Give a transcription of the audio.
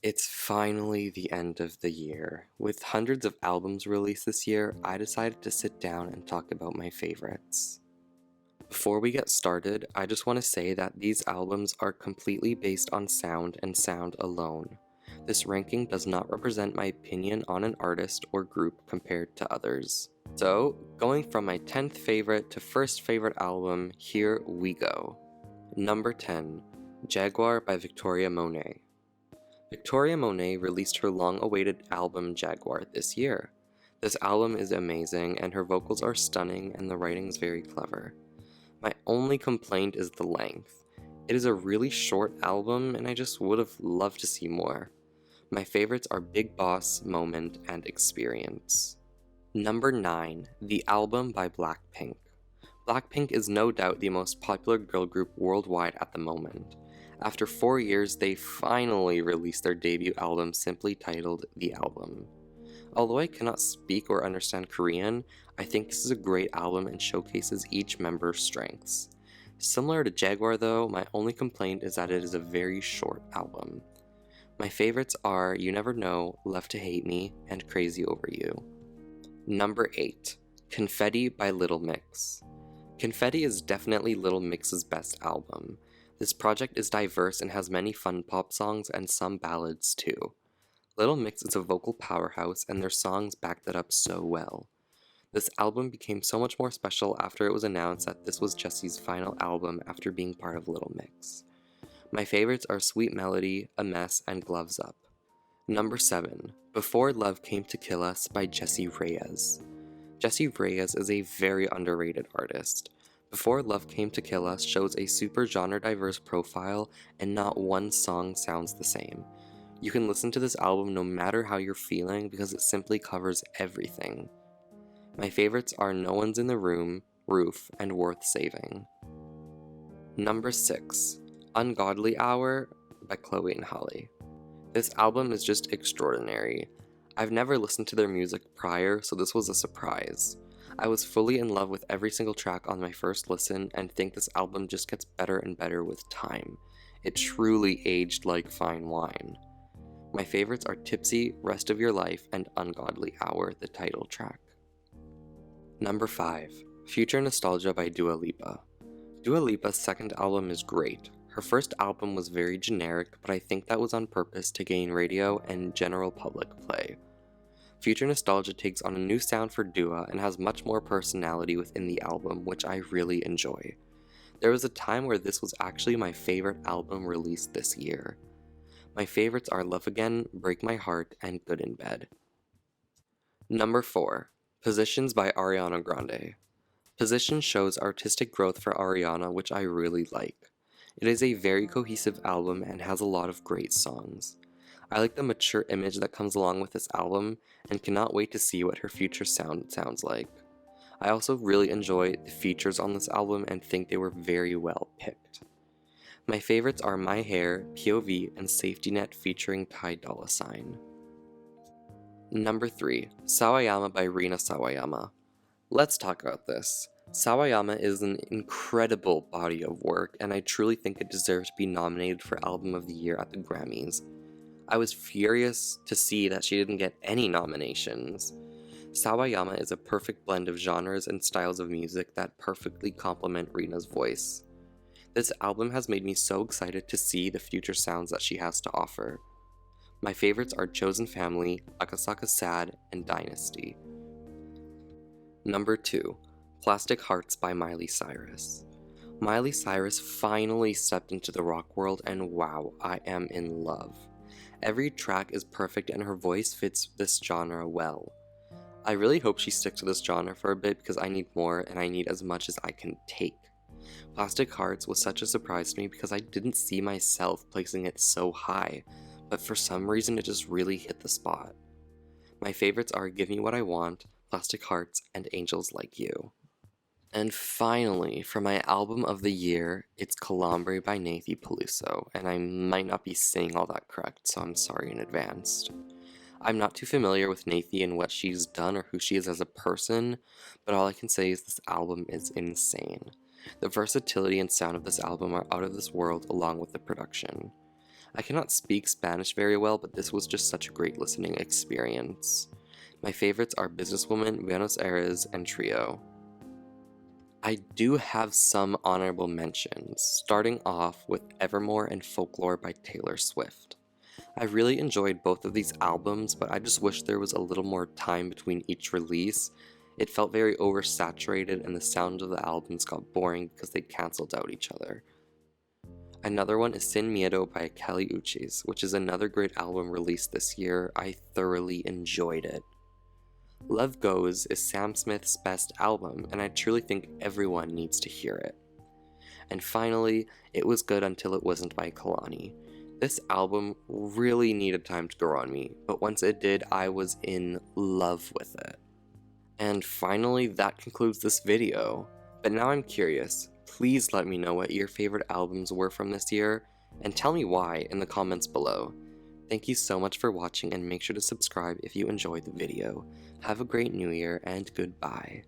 It's finally the end of the year. With hundreds of albums released this year, I decided to sit down and talk about my favorites. Before we get started, I just want to say that these albums are completely based on sound and sound alone. This ranking does not represent my opinion on an artist or group compared to others. So, going from my 10th favorite to first favorite album, here we go. Number 10, Jaguar by Victoria Monet. Victoria Monet released her long-awaited album Jaguar this year. This album is amazing, and her vocals are stunning and the writing's very clever. My only complaint is the length. It is a really short album, and I just would have loved to see more. My favorites are Big Boss, Moment, and Experience. Number 9, The Album by Blackpink. Blackpink is no doubt the most popular girl group worldwide at the moment. After 4 years, they finally released their debut album simply titled The Album. Although I cannot speak or understand Korean, I think this is a great album and showcases each member's strengths. Similar to Jaguar though, my only complaint is that it is a very short album. My favorites are You Never Know, Left to Hate Me, and Crazy Over You. Number 8, Confetti by Little Mix. Confetti is definitely Little Mix's best album. This project is diverse and has many fun pop songs and some ballads too. Little Mix is a vocal powerhouse and their songs back that up so well. This album became so much more special after it was announced that this was Jessie's final album after being part of Little Mix. My favorites are Sweet Melody, A Mess, and Gloves Up. Number 7, Before Love Came to Kill Us by Jessie Reyez. Jessie Reyez is a very underrated artist. Before Love Came to Kill Us shows a super genre diverse profile and not one song sounds the same. You can listen to this album no matter how you're feeling because it simply covers everything. My favorites are No One's in the Room, Roof, and Worth Saving. Number 6, Ungodly Hour by Chloe and Holly. This album is just extraordinary. I've never listened to their music prior, so this was a surprise. I was fully in love with every single track on my first listen and think this album just gets better and better with time. It truly aged like fine wine. My favorites are Tipsy, Rest of Your Life, and Ungodly Hour, the title track. Number 5, Future Nostalgia by Dua Lipa. Dua Lipa's second album is great. Her first album was very generic, but I think that was on purpose to gain radio and general public play. Future Nostalgia takes on a new sound for Dua and has much more personality within the album, which I really enjoy. There was a time where this was actually my favorite album released this year. My favorites are Love Again, Break My Heart, and Good in Bed. Number 4, Positions by Ariana Grande. Positions shows artistic growth for Ariana, which I really like. It is a very cohesive album and has a lot of great songs. I like the mature image that comes along with this album and cannot wait to see what her future sounds like. I also really enjoy the features on this album and think they were very well picked. My favorites are My Hair, POV, and Safety Net featuring Ty Dolla $ign. Number 3, Sawayama by Rina Sawayama. Let's talk about this. Sawayama is an incredible body of work, and I truly think it deserves to be nominated for Album of the Year at the Grammys. I was furious to see that she didn't get any nominations. Sawayama is a perfect blend of genres and styles of music that perfectly complement Rina's voice. This album has made me so excited to see the future sounds that she has to offer. My favorites are Chosen Family, Akasaka Sad, and Dynasty. Number 2, Plastic Hearts by Miley Cyrus. Miley Cyrus finally stepped into the rock world and wow, I am in love. Every track is perfect and her voice fits this genre well. I really hope she sticks to this genre for a bit because I need more and I need as much as I can take. Plastic Hearts was such a surprise to me because I didn't see myself placing it so high, but for some reason it just really hit the spot. My favorites are Give Me What I Want, Plastic Hearts, and Angels Like You. And finally, for my album of the year, it's Calambre by Nathy Paluso, and I might not be saying all that correct, so I'm sorry in advance. I'm not too familiar with Nathy and what she's done or who she is as a person, but all I can say is this album is insane. The versatility and sound of this album are out of this world along with the production. I cannot speak Spanish very well, but this was just such a great listening experience. My favorites are Businesswoman, Buenos Aires, and Trio. I do have some honorable mentions, starting off with Evermore and Folklore by Taylor Swift. I really enjoyed both of these albums, but I just wish there was a little more time between each release. It felt very oversaturated and the sound of the albums got boring because they cancelled out each other. Another one is Sin Miedo by Kelly Uchis, which is another great album released this year. I thoroughly enjoyed it. Love Goes is Sam Smith's best album, and I truly think everyone needs to hear it. And finally, It Was Good Until It Wasn't by Kalani. This album really needed time to grow on me, but once it did, I was in love with it. And finally, that concludes this video. But now I'm curious, please let me know what your favorite albums were from this year, and tell me why in the comments below. Thank you so much for watching, and make sure to subscribe if you enjoyed the video. Have a great new year, and goodbye.